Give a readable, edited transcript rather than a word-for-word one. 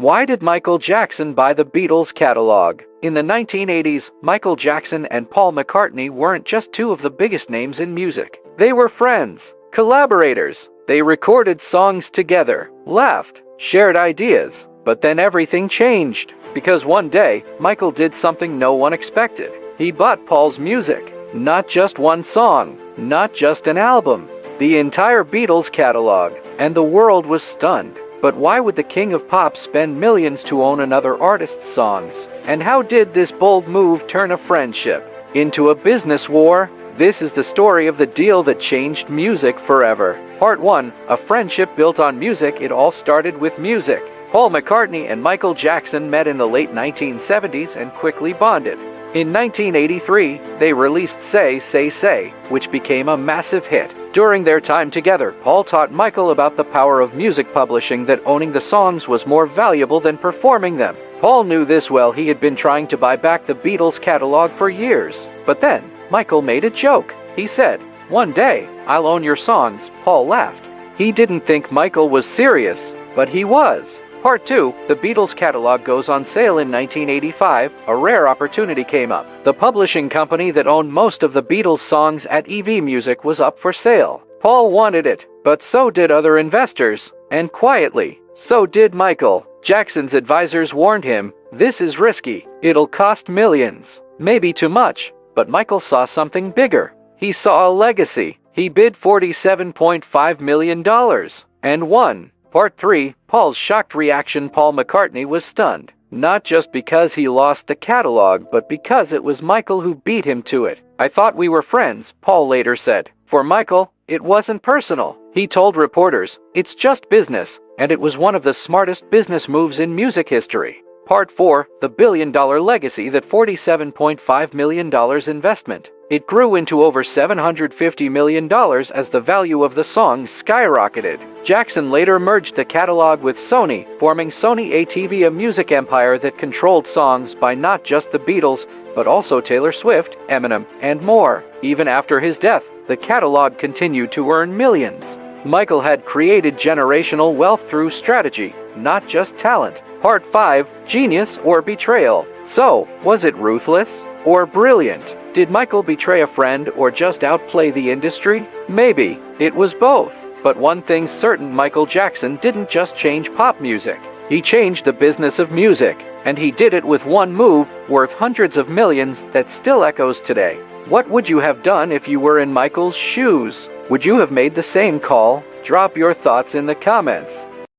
Why did Michael Jackson buy the Beatles catalog? In the 1980s, Michael Jackson and Paul McCartney weren't just two of the biggest names in music. They were friends, collaborators. They recorded songs together, laughed, shared ideas. But then everything changed, because one day, Michael did something no one expected. He bought Paul's music. Not just one song, not just an album, the entire Beatles catalog, and the world was stunned. But why would the king of pop spend millions to own another artist's songs? And how did this bold move turn a friendship into a business war? This is the story of the deal that changed music forever. Part 1, a friendship built on music. It all started with music. Paul McCartney and Michael Jackson met in the late 1970s and quickly bonded. In 1983, they released Say, Say, Say, which became a massive hit. During their time together, Paul taught Michael about the power of music publishing, that owning the songs was more valuable than performing them. Paul knew this well. He had been trying to buy back the Beatles catalog for years. But then, Michael made a joke. He said, "One day, I'll own your songs." Paul laughed. He didn't think Michael was serious, but he was. Part 2, the Beatles catalog goes on sale in 1985. A rare opportunity came up. The publishing company that owned most of the Beatles songs at EV Music was up for sale. Paul wanted it, but so did other investors. And quietly, so did Michael. Jackson's advisors warned him, "This is risky. It'll cost millions. Maybe too much." But Michael saw something bigger. He saw a legacy. He bid $47.5 million and won. Part 3, Paul's shocked reaction. Paul McCartney was stunned. Not just because he lost the catalog, but because it was Michael who beat him to it. "I thought we were friends," Paul later said. For Michael, it wasn't personal. He told reporters, "It's just business," and it was one of the smartest business moves in music history. Part 4, the billion-dollar legacy. That $47.5 million investment. It grew into over $750 million as the value of the songs skyrocketed. Jackson later merged the catalog with Sony, forming Sony ATV, a music empire that controlled songs by not just the Beatles, but also Taylor Swift, Eminem, and more. Even after his death, the catalog continued to earn millions. Michael had created generational wealth through strategy, not just talent. Part 5, genius or betrayal. So, was it ruthless or brilliant? Did Michael betray a friend or just outplay the industry? Maybe. It was both. But one thing's certain: Michael Jackson didn't just change pop music. He changed the business of music. And he did it with one move, worth hundreds of millions, that still echoes today. What would you have done if you were in Michael's shoes? Would you have made the same call? Drop your thoughts in the comments.